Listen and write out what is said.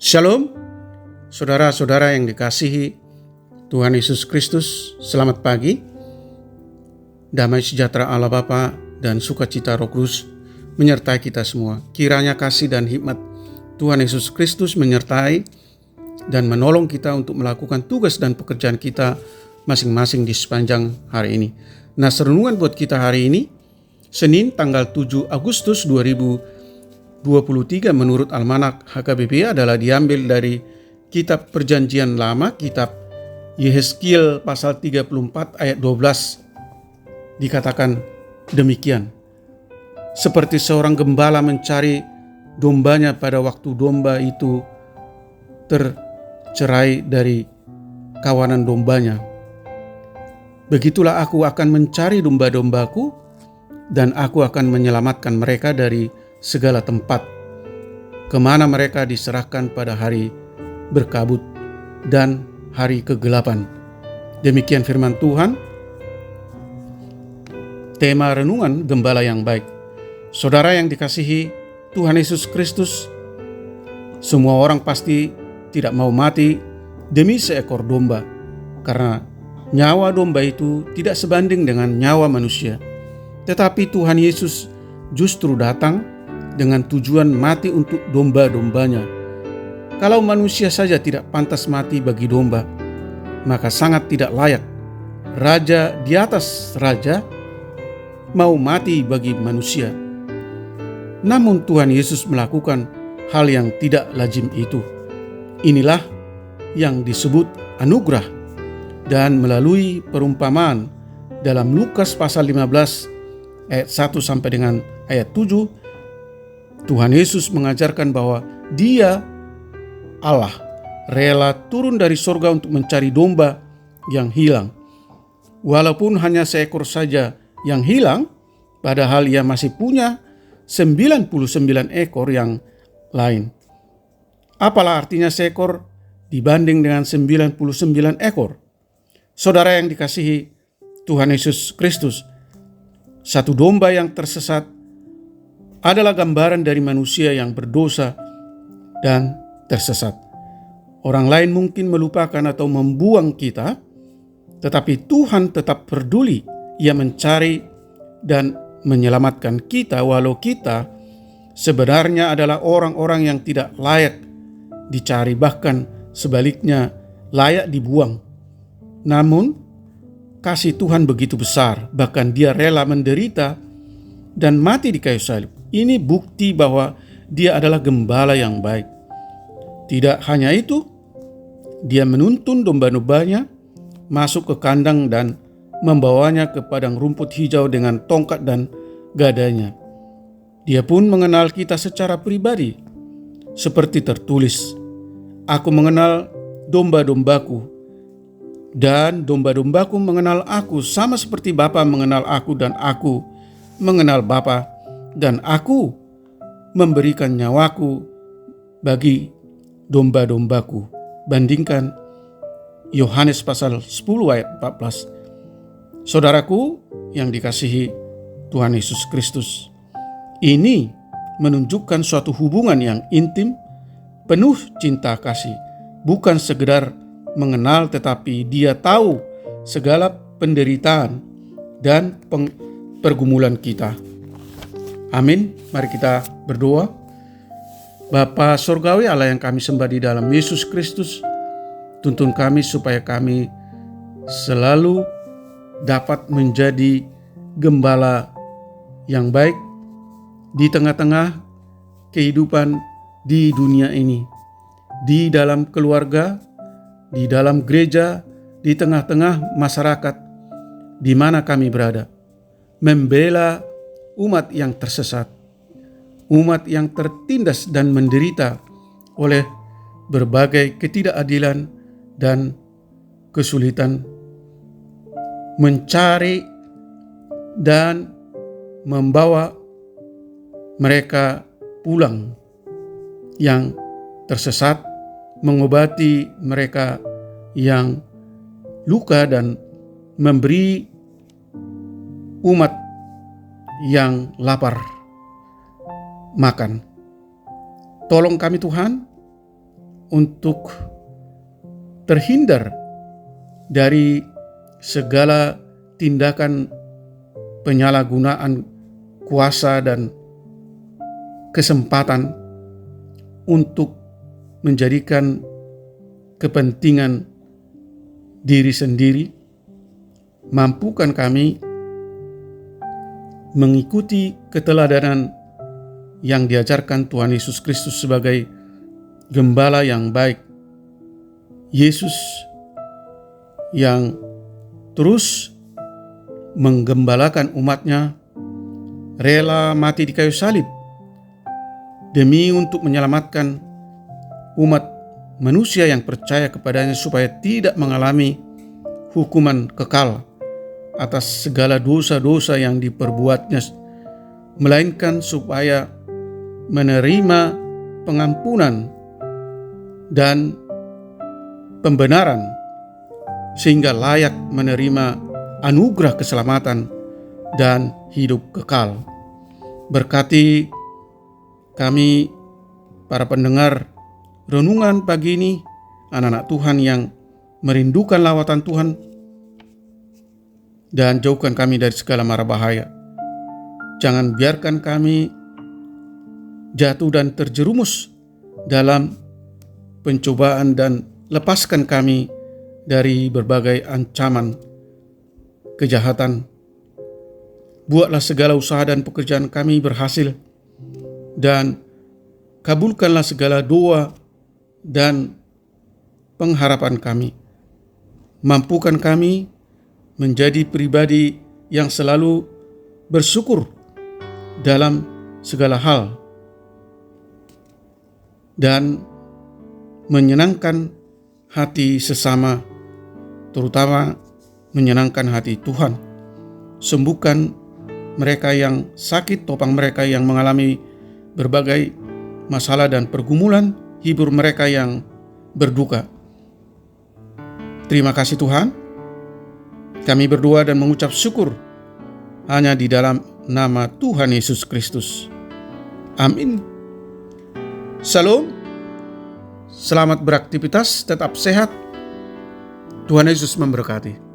Shalom, saudara-saudara yang dikasihi Tuhan Yesus Kristus, selamat pagi. Damai sejahtera Allah Bapa dan sukacita Roh Kudus menyertai kita semua. Kiranya kasih dan hikmat Tuhan Yesus Kristus menyertai dan menolong kita untuk melakukan tugas dan pekerjaan kita masing-masing di sepanjang hari ini. Nah, renungan buat kita hari ini, Senin tanggal 7 Agustus 2023 menurut Almanak HKBP adalah diambil dari Kitab Perjanjian Lama, Kitab Yehezkiel pasal 34 ayat 12. Dikatakan demikian. Seperti seorang gembala mencari dombanya pada waktu domba itu tercerai dari kawanan dombanya. Begitulah aku akan mencari domba-dombaku dan aku akan menyelamatkan mereka dari segala tempat kemana mereka diserahkan pada hari berkabut dan hari kegelapan. Demikian firman Tuhan. Tema renungan gembala yang baik. Saudara yang dikasihi Tuhan Yesus Kristus, semua orang pasti tidak mau mati demi seekor domba, karena nyawa domba itu tidak sebanding dengan nyawa manusia. Tetapi Tuhan Yesus justru datang dengan tujuan mati untuk domba-dombanya. Kalau manusia saja tidak pantas mati bagi domba, maka sangat tidak layak Raja di atas raja mau mati bagi manusia. Namun Tuhan Yesus melakukan hal yang tidak lazim itu. Inilah yang disebut anugerah, dan melalui perumpamaan dalam Lukas pasal 15 ayat 1 sampai dengan ayat 7, Tuhan Yesus mengajarkan bahwa Dia, Allah, rela turun dari sorga untuk mencari domba yang hilang. Walaupun hanya seekor saja yang hilang, padahal Ia masih punya 99 ekor yang lain. Apalah artinya seekor dibanding dengan 99 ekor? Saudara yang dikasihi Tuhan Yesus Kristus, satu domba yang tersesat adalah gambaran dari manusia yang berdosa dan tersesat. Orang lain mungkin melupakan atau membuang kita, tetapi Tuhan tetap peduli. Ia mencari dan menyelamatkan kita walau kita sebenarnya adalah orang-orang yang tidak layak dicari, bahkan sebaliknya layak dibuang. Namun kasih Tuhan begitu besar, bahkan Dia rela menderita dan mati di kayu salib. Ini bukti bahwa Dia adalah gembala yang baik. Tidak hanya itu, Dia menuntun domba-dombanya masuk ke kandang dan membawanya ke padang rumput hijau dengan tongkat dan gadanya. Dia pun mengenal kita secara pribadi, seperti tertulis, "Aku mengenal domba-dombaku, dan domba-dombaku mengenal aku, sama seperti Bapa mengenal aku dan aku mengenal Bapa, dan aku memberikan nyawaku bagi domba-dombaku." Bandingkan Yohanes pasal 10 ayat 14. Saudaraku yang dikasihi Tuhan Yesus Kristus, ini menunjukkan suatu hubungan yang intim, penuh cinta kasih, bukan sekedar mengenal, tetapi Dia tahu segala penderitaan dan pergumulan kita. Amin. Mari kita berdoa. Bapa Surgawi, Allah yang kami sembah di dalam Yesus Kristus, tuntun kami supaya kami selalu dapat menjadi gembala yang baik di tengah-tengah kehidupan di dunia ini, di dalam keluarga, di dalam gereja, di tengah-tengah masyarakat di mana kami berada, membela umat yang tersesat, umat yang tertindas dan menderita oleh berbagai ketidakadilan dan kesulitan, mencari dan membawa mereka pulang yang tersesat, mengobati mereka yang luka, dan memberi umat yang lapar makan. Tolong kami Tuhan, untuk terhindar dari segala tindakan penyalahgunaan kuasa dan kesempatan untuk menjadikan kepentingan diri sendiri. Mampukan kami mengikuti keteladanan yang diajarkan Tuhan Yesus Kristus sebagai gembala yang baik. Yesus yang terus menggembalakan umatnya, rela mati di kayu salib demi untuk menyelamatkan umat manusia yang percaya kepadanya supaya tidak mengalami hukuman kekal atas segala dosa-dosa yang diperbuatnya, melainkan supaya menerima pengampunan dan pembenaran sehingga layak menerima anugerah keselamatan dan hidup kekal. Berkati kami para pendengar renungan pagi ini, anak-anak Tuhan yang merindukan lawatan Tuhan, dan jauhkan kami dari segala mara bahaya. Jangan biarkan kami jatuh dan terjerumus dalam pencobaan, dan lepaskan kami dari berbagai ancaman kejahatan. Buatlah segala usaha dan pekerjaan kami berhasil, dan kabulkanlah segala doa dan pengharapan kami. Mampukan kami menjadi pribadi yang selalu bersyukur dalam segala hal dan menyenangkan hati sesama, terutama menyenangkan hati Tuhan. Sembuhkan mereka yang sakit, topang mereka yang mengalami berbagai masalah dan pergumulan, hibur mereka yang berduka. Terima kasih Tuhan. Kami berdoa dan mengucap syukur hanya di dalam nama Tuhan Yesus Kristus. Amin. Salam. Selamat beraktivitas, tetap sehat. Tuhan Yesus memberkati.